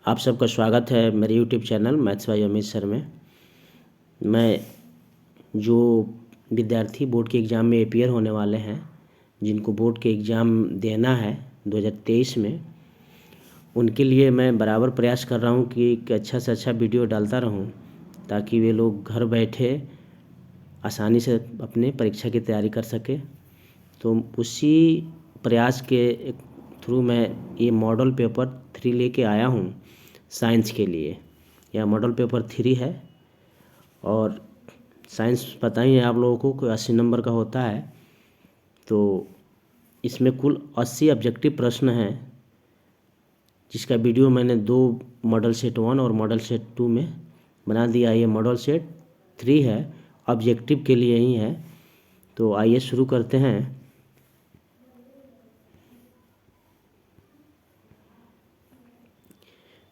आप सबका स्वागत है मेरे YouTube channel maths by Amit sir में। मैं जो विद्यार्थी बोर्ड के एग्ज़ाम में अपियर होने वाले हैं, जिनको बोर्ड के एग्ज़ाम देना है 2023 में, उनके लिए मैं बराबर प्रयास कर रहा हूं कि एक अच्छा से अच्छा वीडियो डालता रहूं, ताकि वे लोग घर बैठे आसानी से अपने परीक्षा की तैयारी कर सके। तो उसी प्रयास के थ्रू मैं ये मॉडल पेपर 3 लेके आया हूँ साइंस के लिए। यह मॉडल पेपर 3 है और साइंस पता ही है आप लोगों को कि 80 नंबर का होता है। तो इसमें कुल 80 ऑब्जेक्टिव प्रश्न हैं, जिसका वीडियो मैंने 2 मॉडल सेट 1 और मॉडल सेट 2 में बना दिया। ये मॉडल सेट 3 है, ऑब्जेक्टिव के लिए ही है। तो आइए शुरू करते हैं।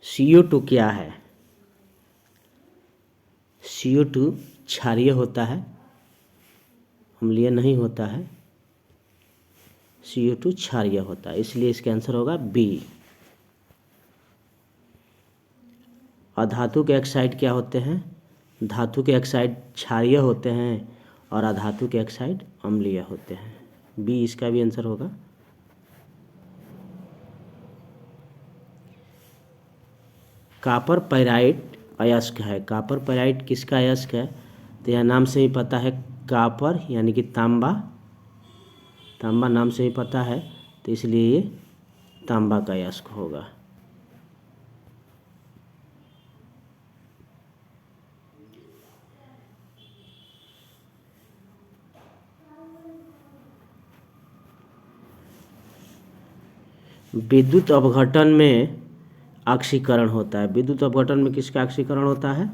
CO2 क्या है? CO2 क्षारीय होता है, अम्लीय नहीं होता है। CO2 क्षारीय होता है, इसलिए इसका आंसर होगा बी। अधातु के ऑक्साइड क्या होते हैं? धातु के ऑक्साइड क्षारीय होते हैं और अधातु के ऑक्साइड अम्लीय होते हैं। बी इसका भी आंसर होगा। कॉपर पाइराइट अयस्क है। कॉपर पाइराइट किसका अयस्क है? तो यह नाम से ही पता है, कॉपर यानी कि तांबा, तांबा नाम से ही पता है, तो इसलिए ये तांबा का अयस्क होगा। विद्युत अपघटन में ऑक्सीकरण होता है। विद्युत अपघटन में किसका ऑक्सीकरण होता है?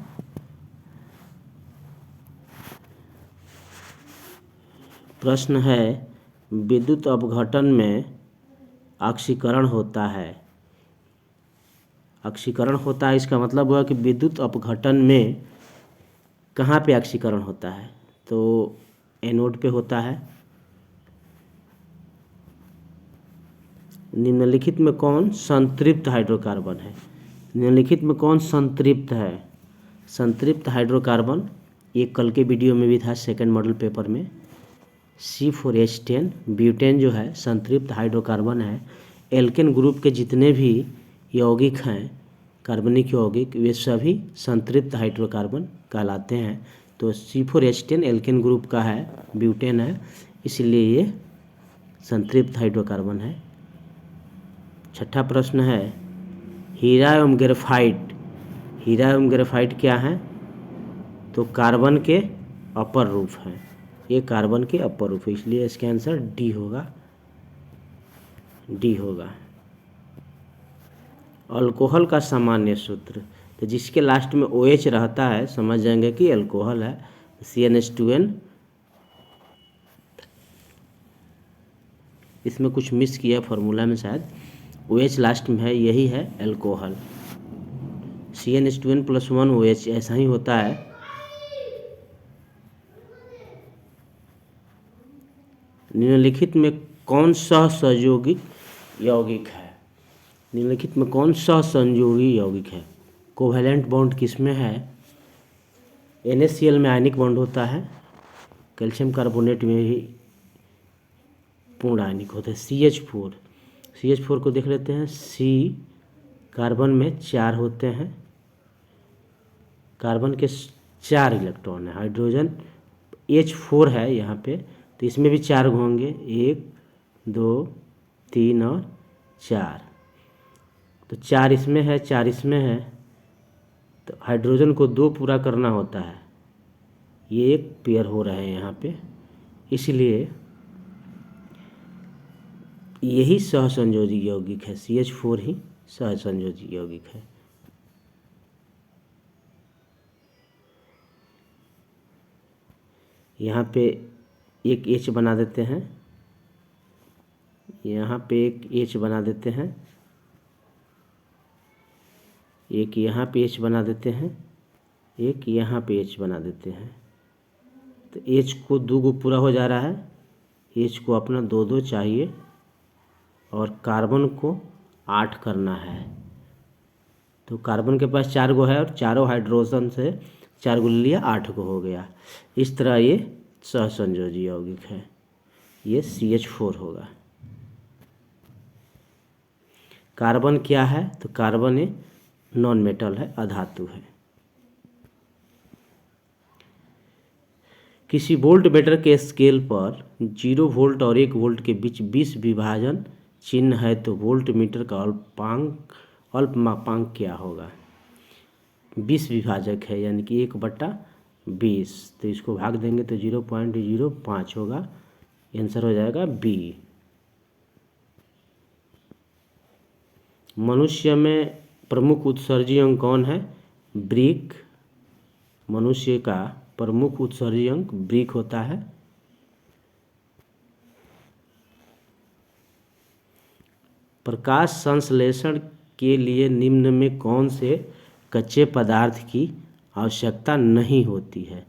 प्रश्न है, विद्युत अपघटन में ऑक्सीकरण होता है। ऑक्सीकरण होता है, इसका मतलब हुआ कि विद्युत अपघटन में कहाँ पे ऑक्सीकरण होता है? तो एनोड पे होता है। निम्नलिखित में कौन संतृप्त हाइड्रोकार्बन है? निम्नलिखित में कौन संतृप्त है? संतृप्त हाइड्रोकार्बन, ये कल के वीडियो में भी था सेकंड मॉडल पेपर में। C4H10 ब्यूटेन जो है संतृप्त हाइड्रोकार्बन है। एल्केन ग्रुप के जितने भी यौगिक हैं, कार्बनिक यौगिक, वे सभी संतृप्त हाइड्रोकार्बन कहलाते हैं। तो C4H10 एल्केन ग्रुप का है, ब्यूटेन है, इसलिए ये संतृप्त हाइड्रोकार्बन है। छठा प्रश्न है, हीरा एवं ग्रेफाइट। हीरा एवं ग्रेफाइट क्या है? तो कार्बन के अपर रूप हैं। ये कार्बन के अपर रूप है, इसलिए इसका आंसर डी होगा। डी होगा। अल्कोहल का सामान्य सूत्र, तो जिसके लास्ट में OH रहता है समझ जाएंगे कि अल्कोहल है। CnH2n, इसमें कुछ मिस किया फॉर्मूला में, शायद OH लास्ट में है, यही है अल्कोहल। CnH2n+1 OH ऐसा ही होता है। निम्नलिखित में कौन सहसंयोगी यौगिक है? निम्नलिखित में कौन सहसंयोगी यौगिक है? कोवैलेंट बॉन्ड किसमें है? NaCl में आयनिक बॉन्ड होता है। कैल्शियम कार्बोनेट में भी पूर्ण आयनिक होता है। CH4 को देख लेते हैं। C कार्बन में 4 होते हैं, कार्बन के 4 इलेक्ट्रॉन है। हाइड्रोजन H4 है यहाँ पे, तो इसमें भी 4 होंगे, 1 2 3 और 4। तो 4 इसमें है, 4 इसमें है, तो हाइड्रोजन को 2 पूरा करना होता है। ये एक पेयर हो रहे हैं यहाँ पे, इसलिए यही सहसंयोजी यौगिक है। CH4 ही सहसंयोजी यौगिक है। यहाँ पे एक H बना देते हैं, यहाँ पे एक H बना देते हैं, एक यहाँ पे H बना देते हैं, एक यहाँ पे H बना देते हैं। तो H को 2 गो पूरा हो जा रहा है, H को अपना 2 चाहिए, और कार्बन को 8 करना है। तो कार्बन के पास 4 गो है और चारों हाइड्रोजन से 4 गुण लिया 8 गो हो गया। इस तरह ये सहसंयोजी यौगिक है, ये CH4 होगा। कार्बन क्या है? तो कार्बन ये नॉन मेटल है, अधातु है। किसी वोल्ट मीटर के स्केल पर 0 वोल्ट और 1 वोल्ट के बीच 20 विभाजन चिन्ह है तो वोल्ट मीटर का अल्पमापांक क्या होगा? 20 विभाजक है यानी कि 1/20, तो इसको भाग देंगे तो 0.05 होगा। आंसर हो जाएगा बी। मनुष्य में प्रमुख उत्सर्जी अंग कौन है? ब्रिक। मनुष्य का प्रमुख उत्सर्जी अंग ब्रिक होता है। प्रकाश संश्लेषण के लिए निम्न में कौन से कच्चे पदार्थ की आवश्यकता नहीं होती है?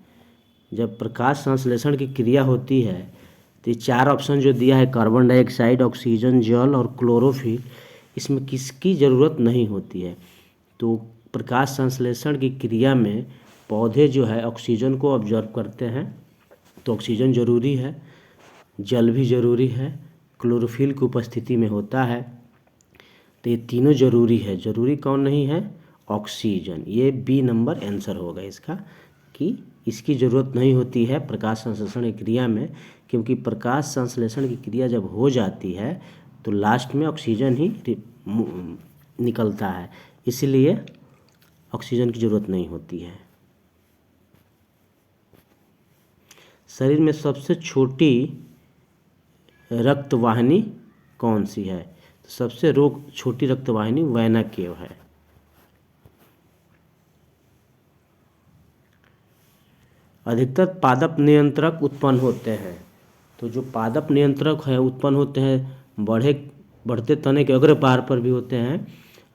जब प्रकाश संश्लेषण की क्रिया होती है तो ये 4 ऑप्शन जो दिया है, कार्बन डाइऑक्साइड, ऑक्सीजन, जल और क्लोरोफिल, इसमें किसकी ज़रूरत नहीं होती है? तो प्रकाश संश्लेषण की क्रिया में पौधे जो है ऑक्सीजन को ऑब्जर्व करते हैं, तो ऑक्सीजन ज़रूरी है, जल भी ज़रूरी है, क्लोरोफिल की उपस्थिति में होता है, तो ये तीनों ज़रूरी है। ज़रूरी कौन नहीं है? ऑक्सीजन। ये बी नंबर आंसर होगा इसका, कि इसकी ज़रूरत नहीं होती है प्रकाश संश्लेषण की क्रिया में, क्योंकि प्रकाश संश्लेषण की क्रिया जब हो जाती है तो लास्ट में ऑक्सीजन ही निकलता है, इसलिए ऑक्सीजन की ज़रूरत नहीं होती है। शरीर में सबसे छोटी रक्तवाहिनी कौन सी है? तो सबसे छोटी रक्तवाहिनी वेना केव है। अधिकतर पादप नियंत्रक उत्पन्न होते हैं, तो जो पादप नियंत्रक है उत्पन्न होते हैं बढ़ते तने के अग्रभाग पर भी होते हैं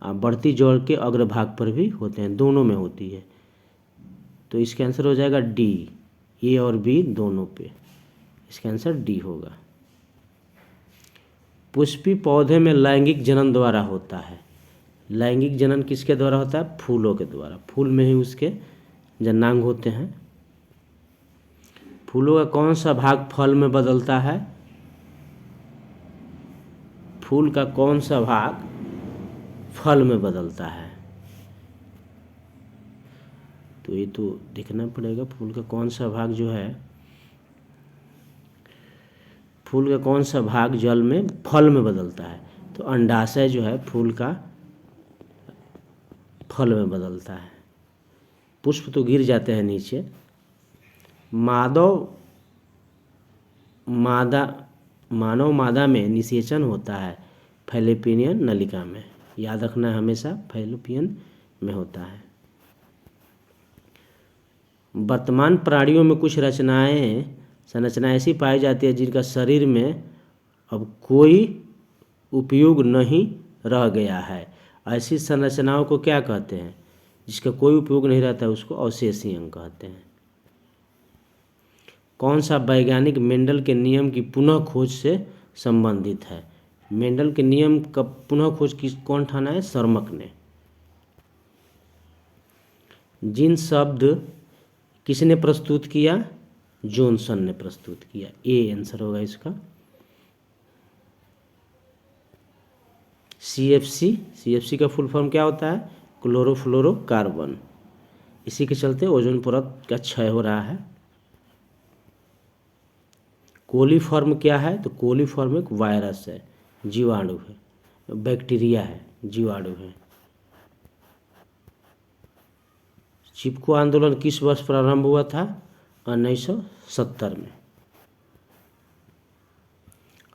और बढ़ती जड़ के अग्रभाग पर भी होते हैं, दोनों में होती है। तो इसका आंसर हो जाएगा डी, ए और बी दोनों पे, इसका आंसर डी होगा। पुष्पी पौधे में लैंगिक जनन द्वारा होता है। लैंगिक जनन किसके द्वारा होता है? फूलों के द्वारा। फूल में ही उसके जननांग होते हैं। फूलों का कौन सा भाग फल में बदलता है? फूल का कौन सा भाग फल में बदलता है? तो ये तो देखना पड़ेगा, फूल का कौन सा भाग जो है, फूल का कौन सा भाग जल में फल में बदलता है? तो अंडाशय जो है फूल का फल में बदलता है। पुष्प तो गिर जाते हैं नीचे। मानव मादा में निषेचन होता है फैलोपियन नलिका में, याद रखना है हमेशा, फैलोपियन में होता है। वर्तमान प्राणियों में कुछ संरचनाएं ऐसी पाई जाती है जिनका शरीर में अब कोई उपयोग नहीं रह गया है। ऐसी संरचनाओं को क्या कहते हैं? जिसका कोई उपयोग नहीं रहता है उसको अवशेषीय अंग कहते हैं। कौन सा वैज्ञानिक मेंडल के नियम की पुनः खोज से संबंधित है? मेंडल के नियम का पुनः खोज कौन ठाना है? सर्मक ने। जीन शब्द किसने प्रस्तुत किया? जॉनसन ने प्रस्तुत किया। ए आंसर होगा इसका। CFC का फुल फॉर्म क्या होता है? क्लोरोफ्लोरोकार्बन। इसी के चलते ओजोन परत का क्षय हो रहा है। कोलीफॉर्म क्या है? तो कोलीफॉर्म एक वायरस है, जीवाणु है, बैक्टीरिया है, जीवाणु है। चिपको आंदोलन किस वर्ष प्रारंभ हुआ था? 1970 में।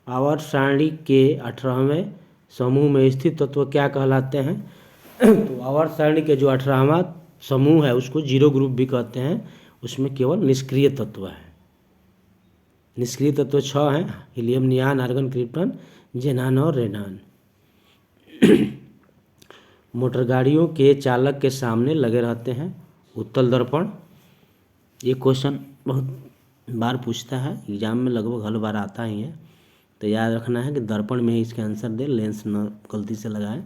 आवर्त सारणी के 18वें समूह में स्थित तत्व क्या कहलाते हैं? तो आवर्त सारणी के जो 18वां समूह है उसको जीरो ग्रुप भी कहते हैं। उसमें केवल निष्क्रिय तत्व है। निष्क्रिय तत्व 6 हैं, हीलियम, नियान, आर्गन, क्रिप्टन, जेनान और रेनान। मोटर गाड़ियों के चालक के सामने लगे रहते हैं उत्तल दर्पण। ये क्वेश्चन बहुत बार पूछता है, एग्जाम में लगभग हर बार आता ही है, तो याद रखना है कि दर्पण में ही इसका आंसर दे, लेंस न गलती से लगाएं।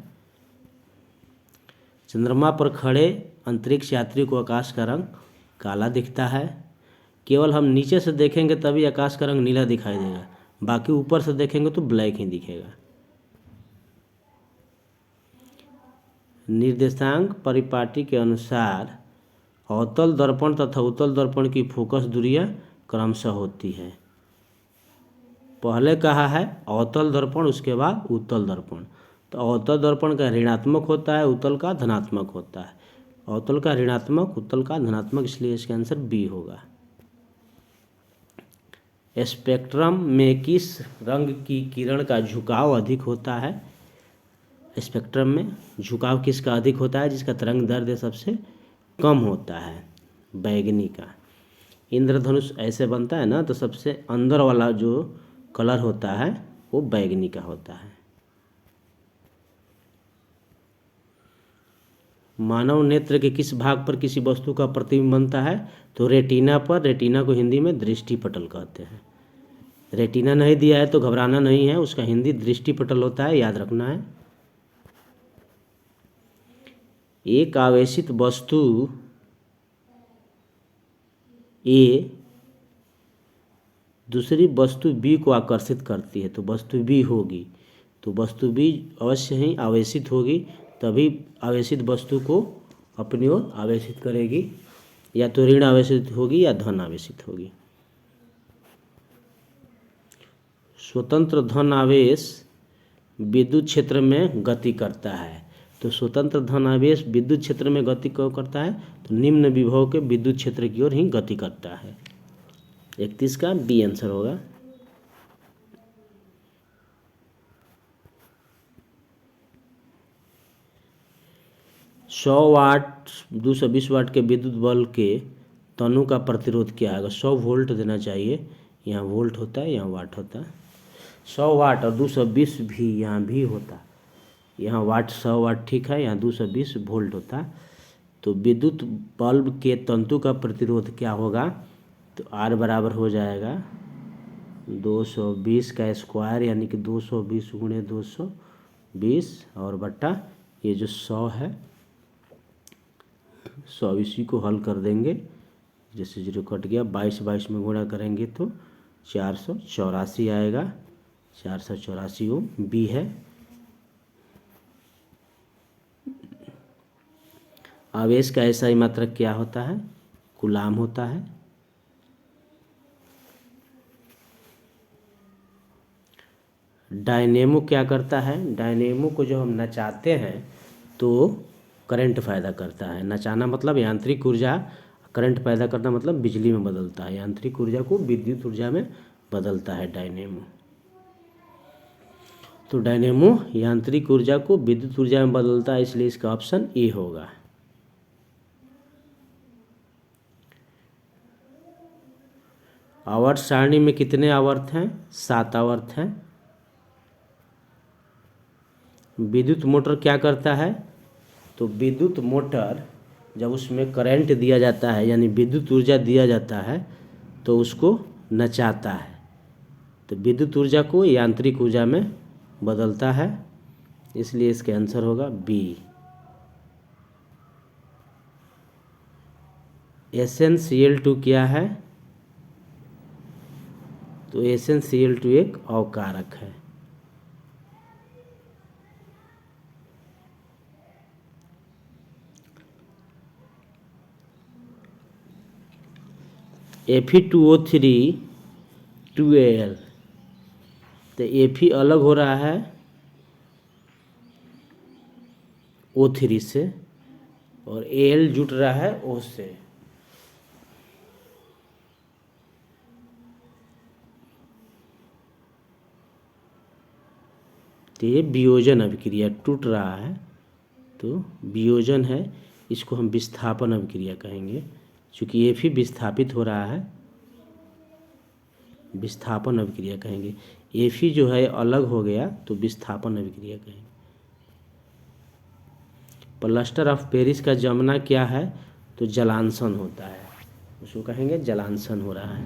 चंद्रमा पर खड़े अंतरिक्ष यात्री को आकाश का रंग काला दिखता है। केवल हम नीचे से देखेंगे तभी आकाश का रंग नीला दिखाई देगा, बाकी ऊपर से देखेंगे तो ब्लैक ही दिखेगा। निर्देशांक परिपाटी के अनुसार अवतल दर्पण तथा उत्तल दर्पण की फोकस दूरियां क्रमशः होती है। पहले कहा है अवतल दर्पण, उसके बाद उत्तल दर्पण। तो अवतल दर्पण का ऋणात्मक होता है, उत्तल का धनात्मक होता है। अवतल का ऋणात्मक, उत्तल का धनात्मक, इसलिए इसका आंसर बी होगा। स्पेक्ट्रम में किस रंग की किरण का झुकाव अधिक होता है? स्पेक्ट्रम में झुकाव किसका अधिक होता है? जिसका तरंग दैर्ध्य सबसे कम होता है, बैगनी का। इंद्रधनुष ऐसे बनता है ना, तो सबसे अंदर वाला जो कलर होता है वो बैगनी का होता है। मानव नेत्र के किस भाग पर किसी वस्तु का प्रतिबिंब बनता है? तो रेटिना पर। रेटिना को हिंदी में दृष्टिपटल कहते हैं। रेटिना नहीं दिया है तो घबराना नहीं है, उसका हिंदी दृष्टिपटल होता है, याद रखना है। एक आवेशित वस्तु ए दूसरी वस्तु बी को आकर्षित करती है, तो वस्तु बी होगी। तो वस्तु बी अवश्य ही आवेशित होगी, तभी आवेशित वस्तु को अपनी ओर आवेशित करेगी। या तो ऋण आवेशित होगी या धन आवेशित होगी। स्वतंत्र धन आवेश विद्युत क्षेत्र में गति करता है। तो स्वतंत्र धन आवेश विद्युत क्षेत्र में गति क्यों करता है? तो निम्न विभव के विद्युत क्षेत्र की ओर ही गति करता है। 31 का बी आंसर होगा। सौ वाट 220 वाट के विद्युत बल्ब के तनु का प्रतिरोध क्या है? 100 वोल्ट देना चाहिए, यहाँ वोल्ट होता है, यहाँ वाट होता है। 100 वाट और 220 भी यहाँ भी होता है, यहाँ वाट 100 वाट ठीक है, यहाँ 220 वोल्ट होता है। तो विद्युत बल्ब के तंतु का प्रतिरोध क्या होगा? तो आर बराबर हो जाएगा 220 का स्क्वायर, यानी कि 220 गुणे 220 और बट्टा ये जो 100 है, 100 इसी को हल कर देंगे, जैसे 0 कट गया, 22 में गुणा करेंगे तो 484 आएगा। 484 ओम बी है। आवेश का एसआई मात्रक क्या होता है? कूलाम होता है। डायनेमो क्या करता है? डायनेमो को जब हम नचाते हैं तो करंट पैदा करता है। नचाना मतलब यांत्रिक ऊर्जा, करंट पैदा करना मतलब बिजली में बदलता है। यांत्रिक ऊर्जा को विद्युत ऊर्जा में बदलता है डायनेमो। तो डायनेमो यांत्रिक ऊर्जा को विद्युत ऊर्जा में बदलता है, इसलिए इसका ऑप्शन ए होगा। आवर्त सारणी में कितने आवर्त हैं? 7 आवर्त हैं। विद्युत मोटर क्या करता है? तो विद्युत मोटर जब उसमें करंट दिया जाता है, यानी विद्युत ऊर्जा दिया जाता है, तो उसको नचाता है। तो विद्युत ऊर्जा को यांत्रिक ऊर्जा में बदलता है, इसलिए इसका आंसर होगा बी। SnCl2 क्या है? तो SnCl2 एक अवकारक है। Fe2O3 2Al, तो Fe अलग हो रहा है O3 से और Al जुट रहा है O से। तो ये वियोजन अभिक्रिया, टूट रहा है तो वियोजन है, इसको हम विस्थापन अभिक्रिया कहेंगे। चूँकि ये भी विस्थापित हो रहा है, विस्थापन अभिक्रिया कहेंगे। एफी जो है अलग हो गया तो विस्थापन अभिक्रिया कहेंगे। प्लास्टर ऑफ पेरिस का जमना क्या है? तो जलांशन होता है, उसको कहेंगे जलांशन हो रहा है।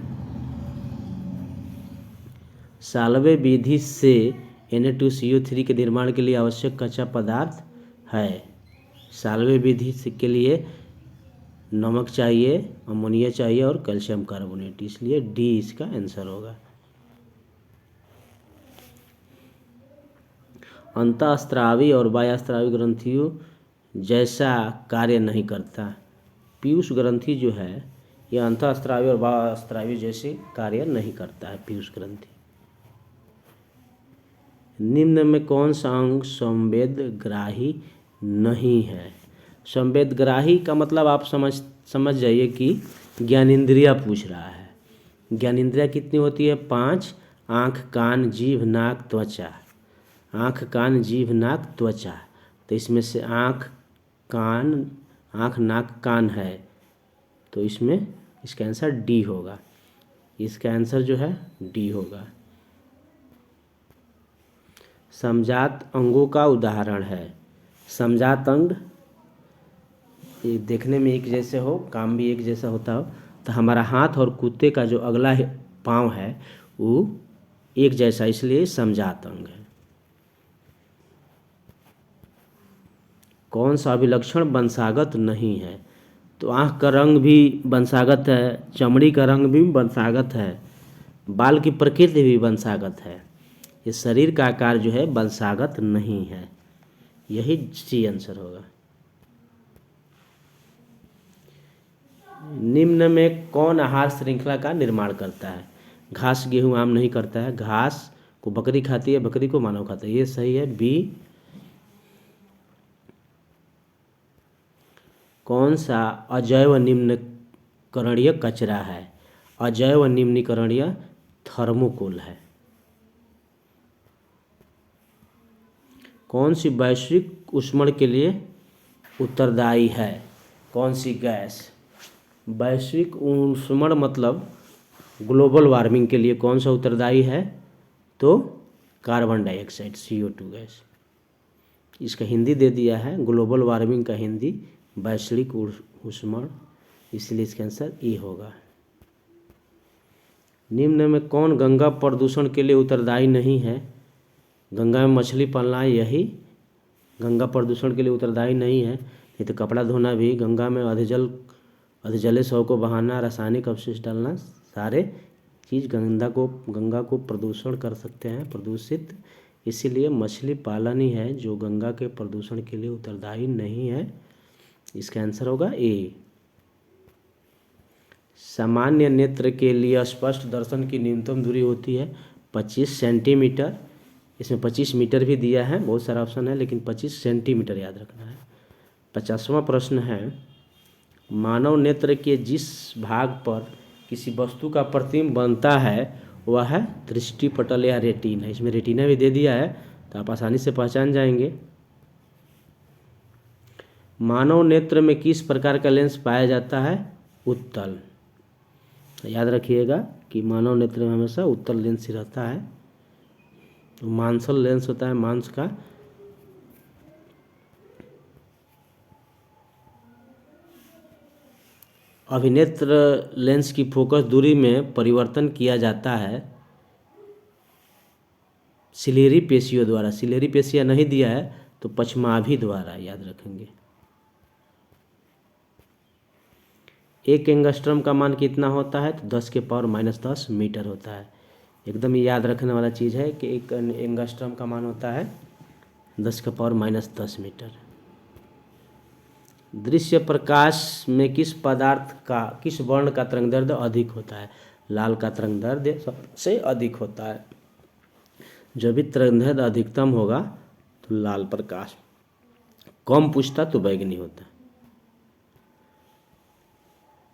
साल्वे विधि से Na2CO3 के निर्माण के लिए आवश्यक कच्चा पदार्थ है। साल्वे विधि के लिए नमक चाहिए, अमोनिया चाहिए और कैल्शियम कार्बोनेट, इसलिए डी इसका आंसर होगा। अंतःस्रावी और बाह्यस्रावी ग्रंथियों जैसा कार्य नहीं करता। पीयूष ग्रंथि जो है यह अंतःस्रावी और बाह्यस्रावी जैसे कार्य नहीं करता है पीयूष ग्रंथि। निम्न में कौन सा अंग संवेदग्राही नहीं है? संवेदग्राही का मतलब आप समझ जाइए कि ज्ञानेंद्रिया पूछ रहा है। ज्ञानेंद्रिया कितनी होती है? 5। आँख, कान, जीभ, नाक, त्वचा। आँख, कान, जीभ, नाक, त्वचा। तो इसमें से आँख, नाक, कान है, तो इसमें इसका आंसर डी होगा। इसका आंसर जो है डी होगा। समजात अंगों का उदाहरण है। समजात अंग ये देखने में एक जैसे हो, काम भी एक जैसा होता हो, तो हमारा हाथ और कुत्ते का जो अगला पाँव है वो एक जैसा, इसलिए समजात अंग है। कौन सा अभिलक्षण वंशागत नहीं है? तो आँख का रंग भी वंशागत है, चमड़ी का रंग भी वंशागत है, बाल की प्रकृति भी वंशागत है। ये शरीर का आकार जो है वंशागत नहीं है, यही सी आंसर होगा। निम्न में कौन आहार श्रृंखला का निर्माण करता है? घास, गेहूं, आम नहीं करता है। घास को बकरी खाती है, बकरी को मानव खाता है, ये सही है, बी। कौन सा अजैव निम्नीकरणीय कचरा है? अजैव निम्नीकरणीय थर्मोकोल है। कौन सी वैश्विक ऊष्मण के लिए उत्तरदायी है? कौन सी गैस? वैश्विक ऊष्मण मतलब ग्लोबल वार्मिंग के लिए कौन सा उत्तरदायी है? तो कार्बन डाइऑक्साइड, CO2 गैस। इसका हिंदी दे दिया है, ग्लोबल वार्मिंग का हिंदी वैश्विक ऊष्मण, इसलिए इसका आंसर ई होगा। निम्न में कौन गंगा प्रदूषण के लिए उत्तरदायी नहीं है? गंगा में मछली पालना यही गंगा प्रदूषण के लिए उत्तरदायी नहीं है। नहीं तो कपड़ा धोना भी, गंगा में अधिजले शव को बहाना, रासायनिक अवशिष्ट डालना, सारे चीज़ गंगा को प्रदूषण कर सकते हैं, प्रदूषित। इसीलिए मछली पालन ही है जो गंगा के प्रदूषण के लिए उत्तरदायी नहीं है। इसका आंसर होगा ए। सामान्य नेत्र के लिए स्पष्ट दर्शन की न्यूनतम दूरी होती है 25 सेंटीमीटर। इसमें 25 मीटर भी दिया है, बहुत सारा ऑप्शन है, लेकिन 25 सेंटीमीटर याद रखना है। 50वां प्रश्न है, मानव नेत्र के जिस भाग पर किसी वस्तु का प्रतिबिंब बनता है वह है दृष्टि पटल या रेटिना। इसमें रेटिना भी दे दिया है, तो आप आसानी से पहचान जाएंगे। मानव नेत्र में किस प्रकार का लेंस पाया जाता है? उत्तल। याद रखिएगा कि मानव नेत्र में हमेशा उत्तल लेंस ही रहता है। तो मांसल लेंस होता है मांस का। अभिनेत्र लेंस की फोकस दूरी में परिवर्तन किया जाता है सिलेरी पेशियों द्वारा। सिलेरी पेशियाँ नहीं दिया है तो पश्चमाभि द्वारा, याद रखेंगे। एक एंगस्ट्रम का मान कितना होता है? तो 10⁻⁻10 मीटर होता है। एकदम याद रखने वाला चीज़ है कि एक एंगस्ट्रम का मान होता है 10⁻10 मीटर। दृश्य प्रकाश में किस पदार्थ का, किस वर्ण का तरंगदैर्ध्य अधिक होता है? लाल का तरंगदैर्ध्य सबसे अधिक होता है। जब भी तरंगदैर्ध्य अधिकतम होगा तो लाल प्रकाश, कम पूछता तो बैगनी होता।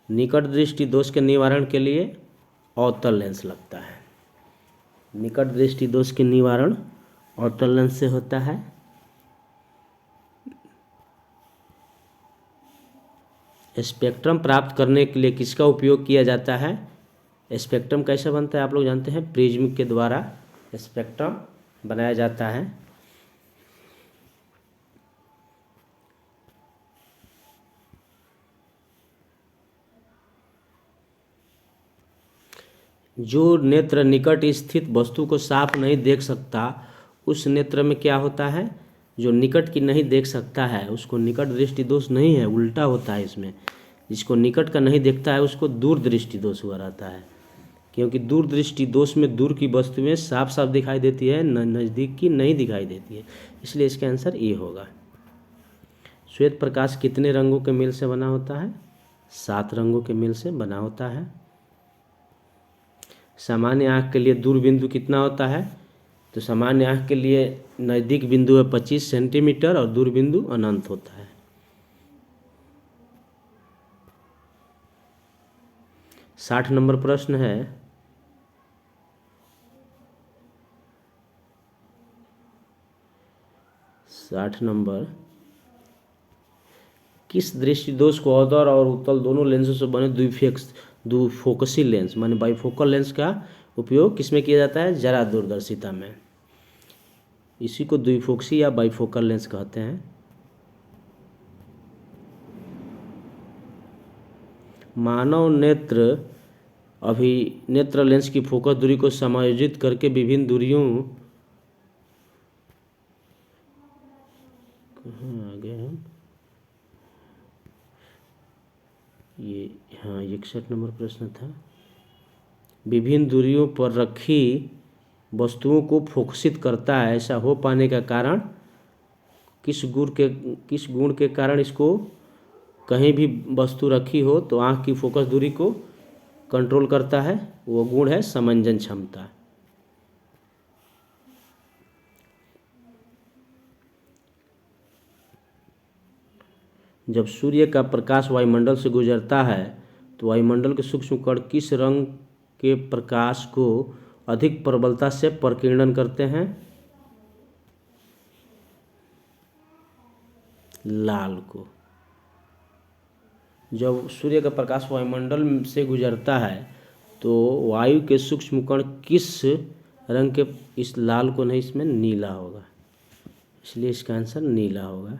निकट दृष्टि दोष के निवारण के लिए अवतल लेंस लगता है। निकट दृष्टि दोष के निवारण अवतल लेंस से होता है। स्पेक्ट्रम प्राप्त करने के लिए किसका उपयोग किया जाता है? स्पेक्ट्रम कैसे बनता है आप लोग जानते हैं, प्रिज्म के द्वारा स्पेक्ट्रम बनाया जाता है। जो नेत्र निकट स्थित वस्तु को साफ नहीं देख सकता उस नेत्र में क्या होता है? जो निकट की नहीं देख सकता है उसको निकट दृष्टि दोष नहीं है, उल्टा होता है इसमें। जिसको निकट का नहीं देखता है उसको दूर दृष्टि दोष हुआ रहता है, क्योंकि दूर दृष्टि दोष में दूर की वस्तुएं साफ साफ दिखाई देती है, नज़दीक की नहीं दिखाई देती है, इसलिए इसका आंसर ए होगा। श्वेत प्रकाश कितने रंगों के मेल से बना होता है? 7 रंगों के मेल से बना होता है। सामान्य आँख के लिए दूर बिंदु कितना होता है? तो सामान्य आँख के लिए नज़दीक बिंदु है 25 सेंटीमीटर और दूर बिंदु अनंत होता है। 60 नंबर प्रश्न है, किस दृष्टि दोष को औदर और उत्तल दोनों लेंसों से बने द्विफोकसी लेंस माने बाइफोकल लेंस का उपयोग किसमें किया जाता है? जरा दूरदर्शिता में। इसी को द्विफोकसी या बाइफोकल लेंस कहते हैं। मानव नेत्र अभिनेत्र लेंस की फोकस दूरी को समायोजित करके विभिन्न दूरियों, कहाँ आ गए हम, ये हाँ 61 नंबर प्रश्न था। विभिन्न दूरियों पर रखी वस्तुओं को फोकसित करता है। ऐसा हो पाने का कारण किस गुण के कारण इसको कहीं भी वस्तु रखी हो तो आँख की फोकस दूरी को कंट्रोल करता है? वो गुण है समंजन क्षमता। जब सूर्य का प्रकाश वायुमंडल से गुजरता है तो वायुमंडल के सूक्ष्म कण किस रंग के प्रकाश को अधिक प्रबलता से प्रकीर्णन करते हैं? लाल को। जब सूर्य का प्रकाश वायुमंडल से गुजरता है तो वायु के सूक्ष्म कण किस रंग के, इस लाल को नहीं, इसमें नीला होगा, इसलिए इसका आंसर नीला होगा।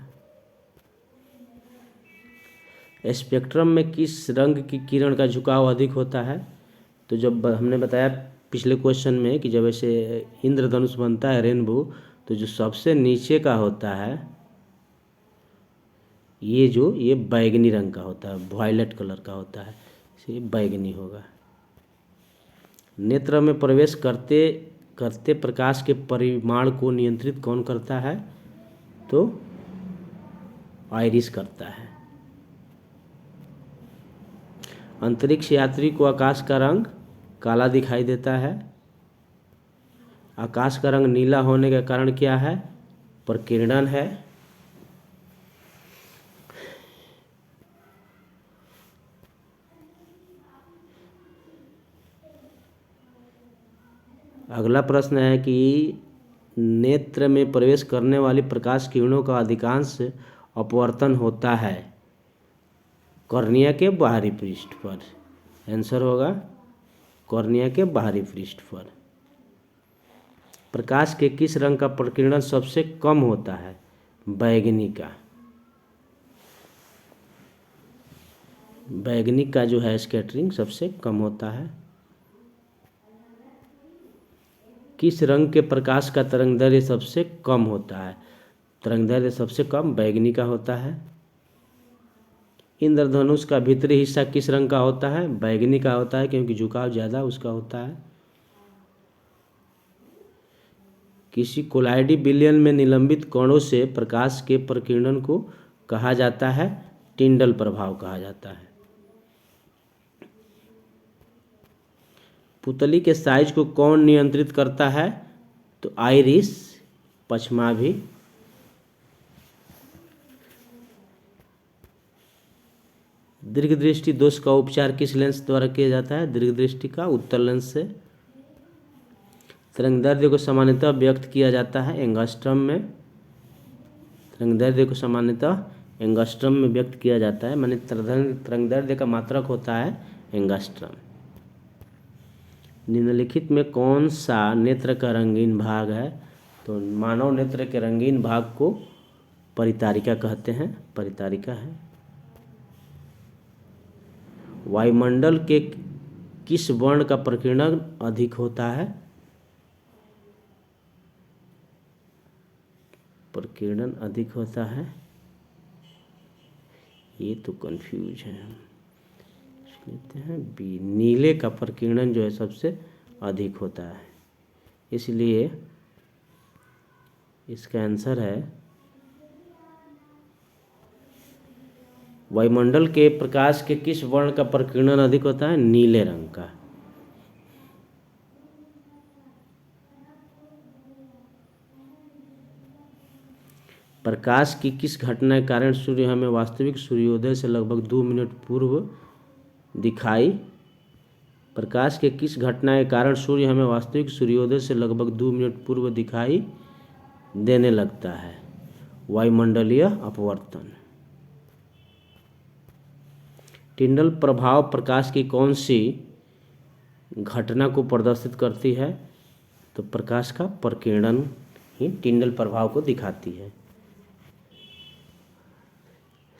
स्पेक्ट्रम में किस रंग की किरण का झुकाव अधिक होता है? तो जब हमने बताया पिछले क्वेश्चन में कि जब ऐसे इंद्रधनुष बनता है रेनबो, तो जो सबसे नीचे का होता है ये बैगनी रंग का होता है, वायलेट कलर का होता है, इसलिए बैगनी होगा। नेत्र में प्रवेश करते करते प्रकाश के परिमाण को नियंत्रित कौन करता है? तो आइरिस करता है। अंतरिक्ष यात्री को आकाश का रंग काला दिखाई देता है। आकाश का रंग नीला होने का कारण क्या है? प्रकीर्णन है। अगला प्रश्न है कि नेत्र में प्रवेश करने वाली प्रकाश किरणों का अधिकांश अपवर्तन होता है कॉर्निया के बाहरी पृष्ठ पर। आंसर होगा कॉर्निया के बाहरी पृष्ठ पर। प्रकाश के किस रंग का प्रकीर्णन सबसे कम होता है? बैगनी का। बैगनी का जो है स्कैटरिंग सबसे कम होता है। किस रंग के प्रकाश का तरंगदैर्घ्य सबसे कम होता है? तरंगदैर्घ्य सबसे कम बैगनी का होता है। इंद्रधनुष का भीतरी हिस्सा किस रंग का होता है? बैगनी का होता है, क्योंकि झुकाव ज़्यादा उसका होता है। किसी कोलाइडी विलयन में निलंबित कणों से प्रकाश के प्रकीर्णन को कहा जाता है? टिंडल प्रभाव कहा जाता है। पुतली के साइज को कौन नियंत्रित करता है? तो आइरिस पश्चमाभि। दीर्घदृष्टि दोष का उपचार किस लेंस द्वारा किया जाता है? दीर्घदृष्टि का उत्तल लेंस से। तरंगदैर्घ्य को सामान्यतः व्यक्त किया जाता है एंगस्ट्रम में। तरंगदैर्घ्य को सामान्यतः एंगस्ट्रम में व्यक्त किया जाता है, माने तरंगदैर्घ्य का मात्रक होता है एंगस्ट्रम। निम्नलिखित में कौन सा नेत्र का रंगीन भाग है? तो मानव नेत्र के रंगीन भाग को परितारिका कहते हैं, परितारिका है। वायुमंडल के किस वर्ण का प्रकीर्णन अधिक होता है? प्रकीर्णन अधिक होता है? ये तो कंफ्यूज है। लेते हैं बी, नीले का प्रकीर्णन जो है सबसे अधिक होता है, इसलिए इसका आंसर है वायुमंडल के प्रकाश के किस वर्ण का प्रकीर्णन अधिक होता है? नीले रंग का। प्रकाश की किस घटना के कारण सूर्य हमें वास्तविक सूर्योदय से लगभग 2 मिनट पूर्व दिखाई? प्रकाश के किस घटना के कारण सूर्य हमें वास्तविक सूर्योदय से लगभग 2 मिनट पूर्व दिखाई देने लगता है? वायुमंडलीय अपवर्तन। टिंडल प्रभाव प्रकाश की कौन सी घटना को प्रदर्शित करती है? तो प्रकाश का प्रकीर्णन ही टिंडल प्रभाव को दिखाती है।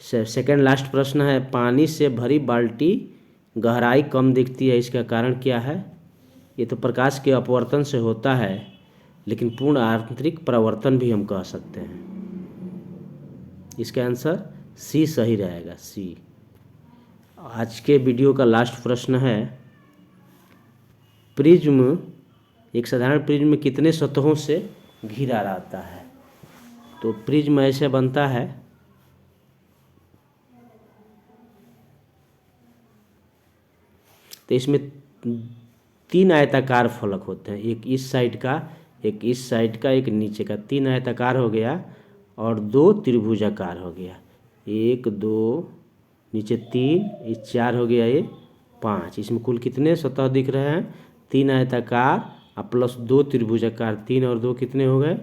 सेकंड लास्ट प्रश्न है, पानी से भरी बाल्टी गहराई कम दिखती है, इसका कारण क्या है? ये तो प्रकाश के अपवर्तन से होता है, लेकिन पूर्ण आंतरिक परावर्तन भी हम कह सकते हैं। इसका आंसर सी सही रहेगा, सी। आज के वीडियो का लास्ट प्रश्न है, प्रिज्म, एक साधारण प्रिज्म में कितने सतहों से घिरा रहता है? तो प्रिज्म ऐसे बनता है, तो इसमें 3 आयताकार फलक होते हैं, एक इस साइड का, एक इस साइड का, एक नीचे का। 3 आयताकार हो गया और 2 त्रिभुजाकार हो गया। 1 2 नीचे 3, ये 4 हो गया, ये 5। इसमें कुल कितने सतह दिख रहे हैं? 3 आयताकार और प्लस 2 त्रिभुजाकार। 3 और 2 कितने हो गए?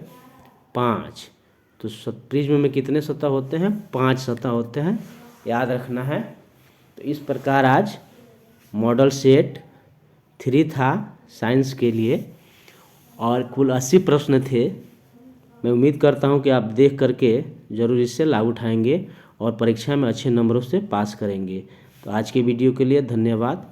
5। तो प्रिज्म में कितने सतह होते हैं? 5 सतह होते हैं, याद रखना है। तो इस प्रकार आज मॉडल सेट 3 था साइंस के लिए, और कुल 80 प्रश्न थे। मैं उम्मीद करता हूं कि आप देख करके ज़रूर इससे लाभ उठाएंगे और परीक्षा में अच्छे नंबरों से पास करेंगे। तो आज के वीडियो के लिए धन्यवाद।